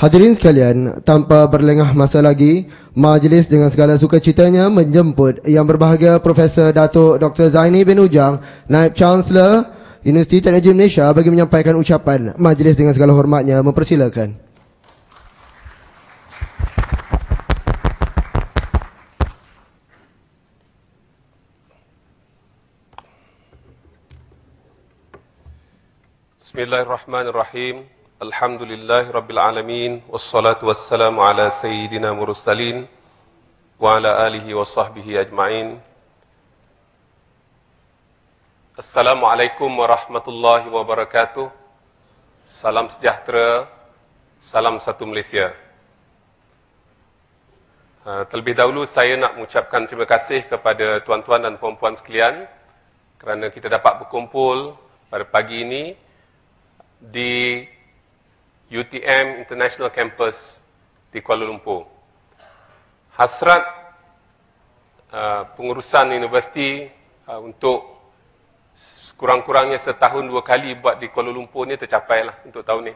Hadirin sekalian, tanpa berlengah masa lagi, majlis dengan segala sukacitanya menjemput Yang Berbahagia Profesor Datuk Dr. Zaini bin Ujang, Naib Chancellor Universiti Teknologi Malaysia bagi menyampaikan ucapan. Majlis dengan segala hormatnya mempersilakan. Bismillahirrahmanirrahim. Alhamdulillahirrabbilalamin. Wassalatu wassalamu ala sayyidina mursalin wa ala alihi wa sahbihi ajma'in. Assalamualaikum warahmatullahi wabarakatuh. Salam sejahtera, salam satu Malaysia. Terlebih dahulu saya nak mengucapkan terima kasih kepada tuan-tuan dan puan-puan sekalian kerana kita dapat berkumpul pada pagi ini di UTM International Campus di Kuala Lumpur. Hasrat pengurusan universiti untuk kurang-kurangnya setahun 2 kali buat di Kuala Lumpur ni tercapailah untuk tahun ni.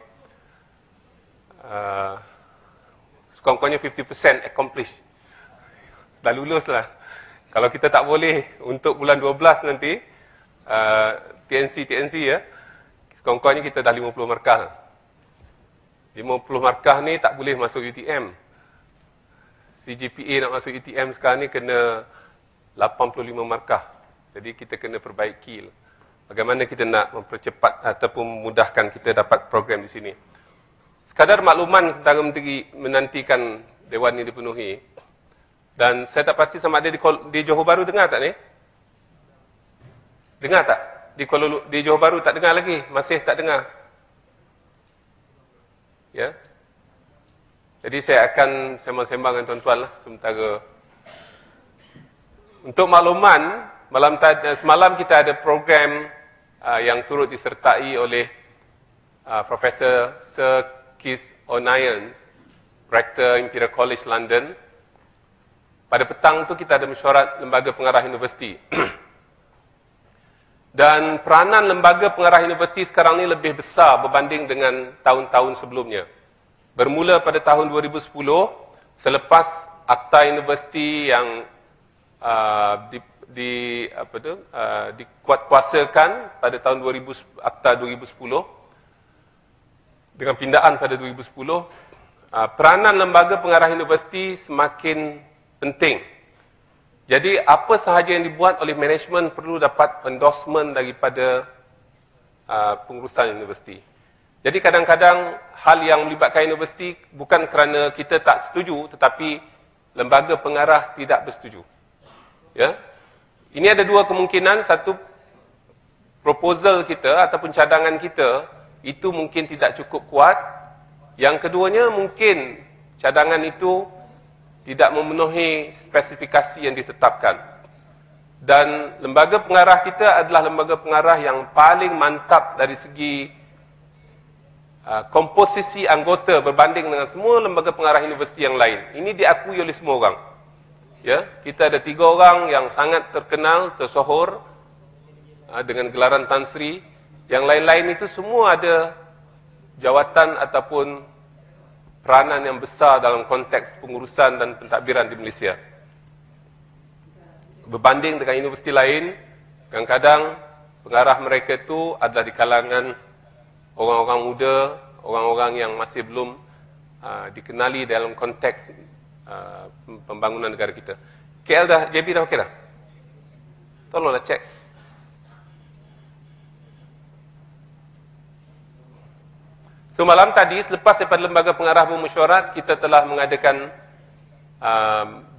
Sekurang-kurangnya 50% accomplished. Dah lulus lah. Kalau kita tak boleh untuk bulan 12 nanti, TNC ya, sekurang-kurangnya kita dah 50 markah. 50 markah ni tak boleh masuk UTM. CGPA nak masuk UTM sekarang ni kena 85 markah. Jadi kita kena perbaiki. Bagaimana kita nak mempercepat ataupun memudahkan kita dapat program di sini. Sekadar makluman Perdana Menteri menantikan Dewan ini dipenuhi. Dan saya tak pasti sama ada di Johor Bahru dengar tak ni? Dengar tak? Di Johor Bahru tak dengar lagi? Masih tak dengar? Ya. Jadi saya akan sembang-sembang dengan tuan-tuan lah sementara. Untuk makluman, semalam kita ada program yang turut disertai oleh Profesor Sir Keith O'Nyans, Rector Imperial College London. Pada petang tu kita ada mesyuarat Lembaga Pengarah Universiti. Dan peranan Lembaga Pengarah Universiti sekarang ni lebih besar berbanding dengan tahun-tahun sebelumnya. Bermula pada tahun 2010, selepas Akta Universiti yang dikuatkuasakan pada tahun Akta 2010, dengan pindaan pada 2010, peranan Lembaga Pengarah Universiti semakin penting. Jadi apa sahaja yang dibuat oleh management perlu dapat endorsement daripada pengurusan universiti. Jadi kadang-kadang hal yang melibatkan universiti bukan kerana kita tak setuju, tetapi lembaga pengarah tidak bersetuju. Ya. Ini ada dua kemungkinan. Satu, proposal kita ataupun cadangan kita itu mungkin tidak cukup kuat. Yang keduanya, mungkin cadangan itu tidak memenuhi spesifikasi yang ditetapkan. Dan lembaga pengarah kita adalah lembaga pengarah yang paling mantap dari segi komposisi anggota berbanding dengan semua lembaga pengarah universiti yang lain. Ini diakui oleh semua orang. Ya, kita ada 3 orang yang sangat terkenal, tersohor dengan gelaran Tan Sri. Yang lain-lain itu semua ada jawatan ataupun peranan yang besar dalam konteks pengurusan dan pentadbiran di Malaysia. Berbanding dengan universiti lain, kadang-kadang pengarah mereka itu adalah di kalangan orang-orang muda, orang-orang yang masih belum dikenali dalam konteks pembangunan negara kita. KL dah, JB dah okey dah? Tolonglah cek. So malam tadi, selepas daripada Lembaga Pengarah bermesyuarat, kita telah mengadakan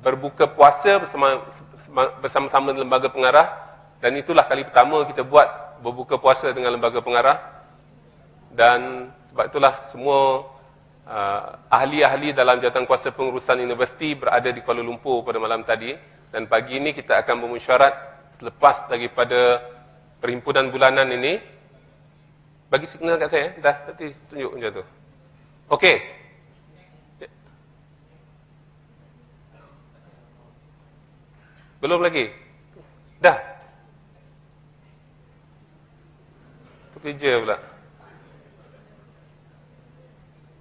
berbuka puasa bersama-sama Lembaga Pengarah. Dan itulah kali pertama kita buat berbuka puasa dengan Lembaga Pengarah. Dan sebab itulah semua ahli-ahli dalam jawatankuasa pengurusan universiti berada di Kuala Lumpur pada malam tadi. Dan pagi ini kita akan bermesyuarat selepas daripada perhimpunan bulanan ini. Bagi signal kat saya, dah nanti tunjuk macam tu. Okey. Belum lagi? Dah? Tu kerja pula.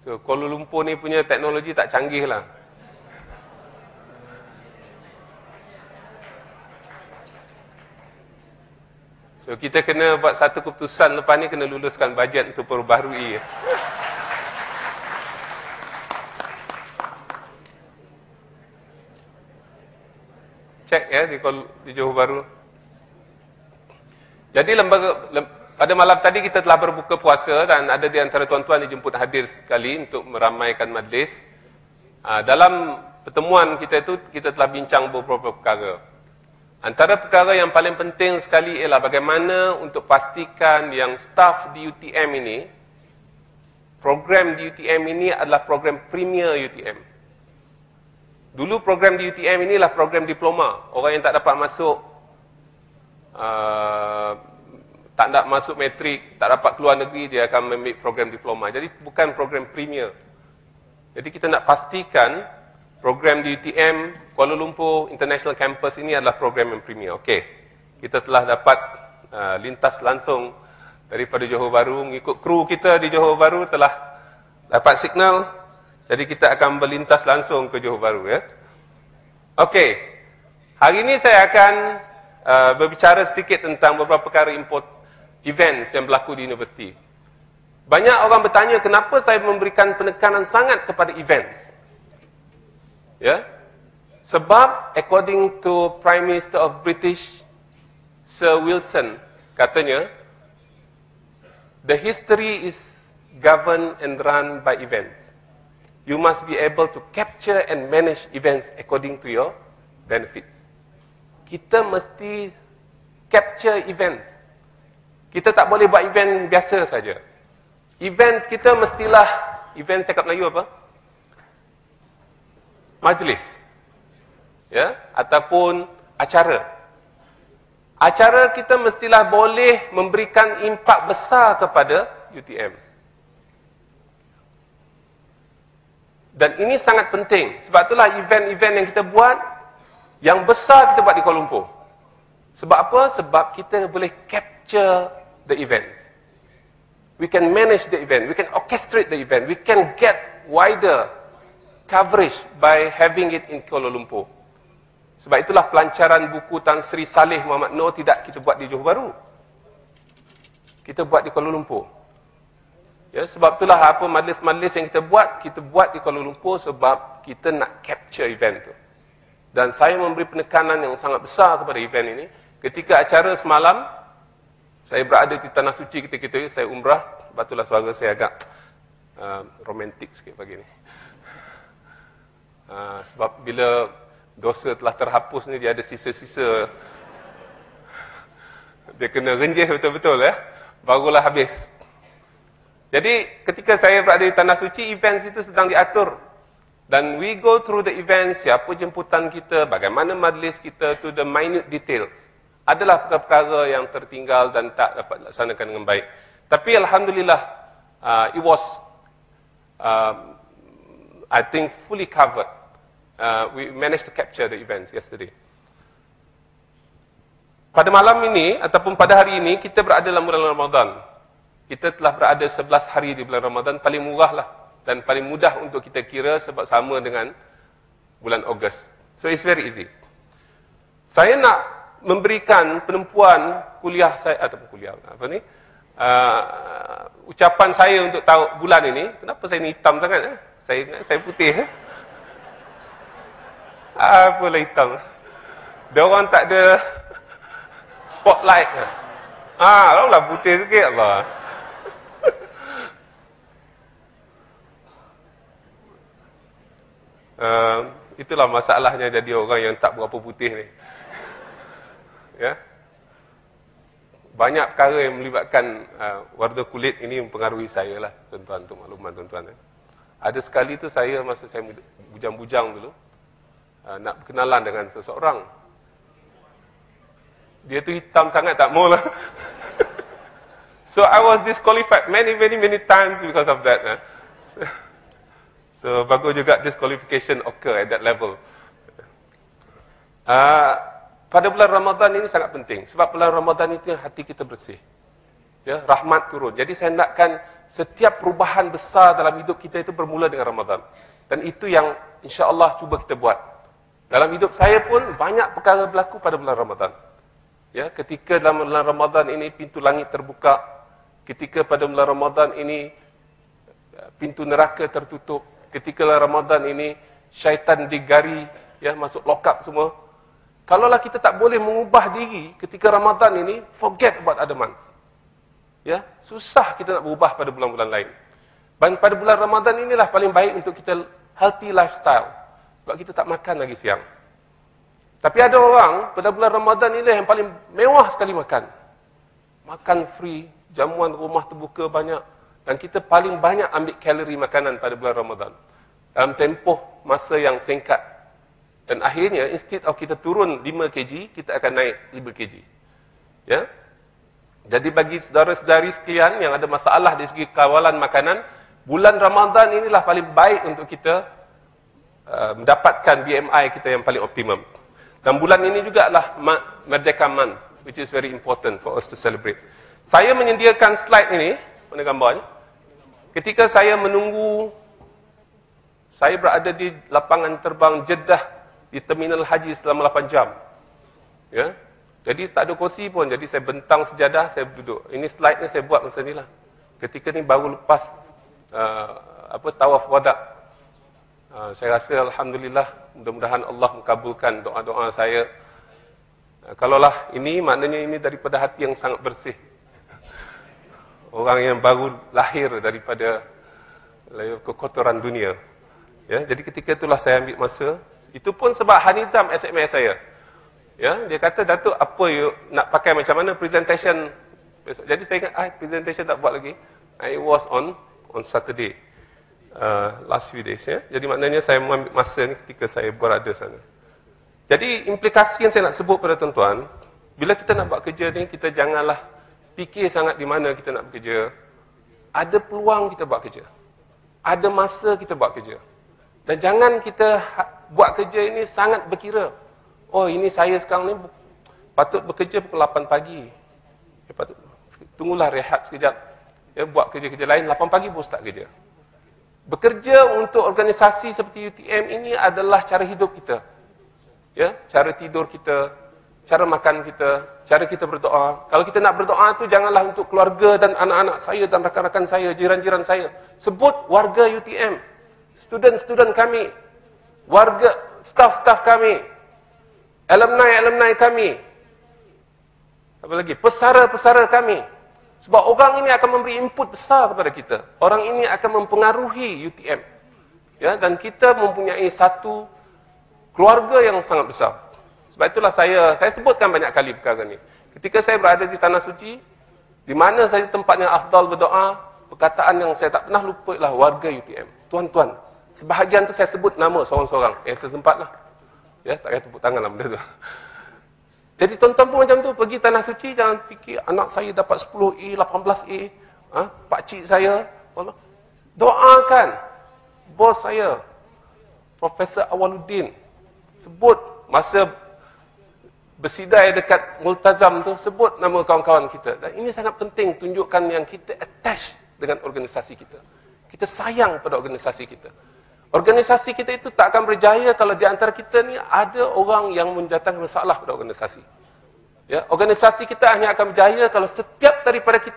So, Kuala Lumpur ni punya teknologi tak canggih lah. So, kita kena buat satu keputusan lepas ni, kena luluskan bajet untuk perbaharui. Cek ya di Johor Bahru. Jadi pada malam tadi kita telah berbuka puasa dan ada di antara tuan-tuan dijemput hadir sekali untuk meramaikan majlis. Dalam pertemuan kita itu, kita telah bincang beberapa perkara. Antara perkara yang paling penting sekali ialah bagaimana untuk pastikan yang staf di UTM ini, program di UTM ini adalah program premier UTM. Dulu program di UTM inilah program diploma. Orang yang tak dapat masuk, tak nak masuk matrik, tak dapat keluar negeri, dia akan ambil program diploma. Jadi bukan program premier. Jadi kita nak pastikan program di UTM Kuala Lumpur International Campus ini adalah program yang premier. Okey, kita telah dapat lintas langsung daripada Johor Bahru, mengikut kru kita di Johor Bahru telah dapat signal. Jadi kita akan berlintas langsung ke Johor Bahru ya. Okey, hari ini saya akan berbicara sedikit tentang beberapa perkara events yang berlaku di universiti. Banyak orang bertanya kenapa saya memberikan penekanan sangat kepada events. Ya, sebab according to Prime Minister of British, Sir Wilson, katanya, the history is governed and run by events. You must be able to capture and manage events according to your benefits. Kita mesti capture events. Kita tak boleh buat event biasa saja. Events kita mestilah, event cakap Melayu apa? Majlis. Ya, ataupun acara. Acara kita mestilah boleh memberikan impak besar kepada UTM. Dan ini sangat penting. Sebab itulah event-event yang kita buat, yang besar kita buat di Kuala Lumpur. Sebab apa? Sebab kita boleh capture the events. We can manage the event. We can orchestrate the event. We can get wider coverage by having it in Kuala Lumpur. Sebab itulah pelancaran buku Tan Sri Saleh Muhammad Noor tidak kita buat di Johor Bahru. Kita buat di Kuala Lumpur. Ya, sebab itulah apa majlis-majlis yang kita buat di Kuala Lumpur sebab kita nak capture event tu. Dan saya memberi penekanan yang sangat besar kepada event ini. Ketika acara semalam, saya berada di Tanah Suci ketika itu, saya umrah. Sebab itulah suara saya agak romantik sikit pagi ni. Sebab bila dosa telah terhapus ni, dia ada sisa-sisa. Dia kena renjih betul-betul ya. Barulah habis. Jadi ketika saya berada di Tanah Suci, events itu sedang diatur. Dan we go through the events, siapa jemputan kita, bagaimana majlis kita, to the minute details. Adalah perkara-perkara yang tertinggal dan tak dapat dilaksanakan dengan baik. Tapi Alhamdulillah, it was, I think, fully covered. We managed to capture the events yesterday. Pada malam ini, ataupun pada hari ini, kita berada dalam bulan Ramadan. Kita telah berada 11 hari di bulan Ramadan, paling murah lah. Dan paling mudah untuk kita kira sebab sama dengan bulan Ogos. So it's very easy. Saya nak memberikan penempuan kuliah saya, ataupun kuliah, apa ni? Ucapan saya untuk tahu bulan ini. Kenapa saya ni hitam sangat? Saya putih. Apalah hitam. Dia orang tak ada spotlight. Lah putih sikit Allah. Itulah masalahnya jadi orang yang tak berapa putih ni. Ya. Banyak perkara yang melibatkan warna kulit ini mempengaruhi saya lah, tuan-tuan, untuk makluman tuan-tuan. Ada sekali tu saya, masa saya bujang-bujang dulu, nak berkenalan dengan seseorang. Dia tu hitam sangat, tak mau lah. So I was disqualified many times because of that. So bagus juga disqualification occur at that level. Pada bulan Ramadan ini sangat penting. Sebab bulan Ramadan itu hati kita bersih. Ya, rahmat turun. Jadi saya nakkan setiap perubahan besar dalam hidup kita itu bermula dengan Ramadan. Dan itu yang insya-Allah cuba kita buat. Dalam hidup saya pun banyak perkara berlaku pada bulan Ramadan. Ya, ketika dalam bulan Ramadan ini pintu langit terbuka, ketika pada bulan Ramadan ini pintu neraka tertutup, ketika bulan Ramadan ini syaitan digari, ya, masuk lock-up semua. Kalaulah kita tak boleh mengubah diri ketika Ramadan ini, forget about other months. Ya, susah kita nak berubah pada bulan-bulan lain. Dan pada bulan Ramadan inilah paling baik untuk kita healthy lifestyle. Sebab kita tak makan lagi siang. Tapi ada orang pada bulan Ramadan inilah yang paling mewah sekali makan. Makan free, jamuan rumah terbuka banyak. Dan kita paling banyak ambil kalori makanan pada bulan Ramadan. Dalam tempoh masa yang singkat. Dan akhirnya, instead of kita turun 5 kg, kita akan naik 5 kg. Ya? Jadi bagi saudara-saudari sekalian yang ada masalah dari segi kawalan makanan, bulan Ramadan inilah paling baik untuk kita mendapatkan BMI kita yang paling optimum. Dan bulan ini juga adalah Merdeka Month, which is very important for us to celebrate. Saya menyediakan slide ini, mana gambarnya? Ketika saya menunggu, saya berada di lapangan terbang Jeddah di Terminal Haji selama 8 jam. Ya. Jadi tak ada kursi pun, jadi saya bentang sejadah, saya duduk. Ini slide ni saya buat masa ni lah. Ketika ni baru lepas tawaf wada. Saya rasa Alhamdulillah, mudah-mudahan Allah mengabulkan doa-doa saya. Kalaulah ini, maknanya ini daripada hati yang sangat bersih. Orang yang baru lahir daripada kekotoran dunia. Ya, jadi ketika itulah saya ambil masa. Itu pun sebab Hanizam SMS saya. Ya, dia kata, Datuk, apa you nak pakai macam mana presentation besok? Jadi saya ingat, presentation tak buat lagi. I was on Saturday, last few days. Ya. Jadi maknanya saya mengambil masa ni ketika saya berada sana. Jadi implikasi yang saya nak sebut pada tuan-tuan, bila kita nak buat kerja ni, kita janganlah fikir sangat di mana kita nak bekerja. Ada peluang kita buat kerja. Ada masa kita buat kerja. Dan jangan kita buat kerja ini sangat berkira. Oh, ini saya sekarang ni patut bekerja pukul 8 pagi. Ya, patut tunggulah rehat sekejap. Ya, buat kerja-kerja lain, 8 pagi pun start kerja. Bekerja untuk organisasi seperti UTM ini adalah cara hidup kita. Ya, cara tidur kita, cara makan kita, cara kita berdoa. Kalau kita nak berdoa tu janganlah untuk keluarga dan anak-anak saya dan rakan-rakan saya, jiran-jiran saya. Sebut warga UTM, student-student kami, warga, staff-staff kami, alumni kami, apa lagi, pesara-pesara kami. Sebab orang ini akan memberi input besar kepada kita. Orang ini akan mempengaruhi UTM. Ya, dan kita mempunyai satu keluarga yang sangat besar. Sebab itulah saya sebutkan banyak kali perkara ini. Ketika saya berada di Tanah Suci, di mana saja tempat yang afdal berdoa, perkataan yang saya tak pernah lupa ialah warga UTM. Tuan-tuan, sebahagian tu saya sebut nama seorang-seorang. Sesempatlah. Ya, tak payah tepuk tangan lah benda tu. Jadi tuan-tuan pun macam tu, pergi Tanah Suci, jangan fikir anak saya dapat 10A, 18A, pakcik saya, doakan bos saya, Profesor Awaluddin, sebut masa bersidai dekat Multazam tu, sebut nama kawan-kawan kita. Dan ini sangat penting, tunjukkan yang kita attach dengan organisasi kita. Kita sayang pada organisasi kita. Organisasi kita itu tak akan berjaya kalau di antara kita ni ada orang yang mendatangkan masalah pada organisasi. Ya, organisasi kita hanya akan berjaya kalau setiap daripada kita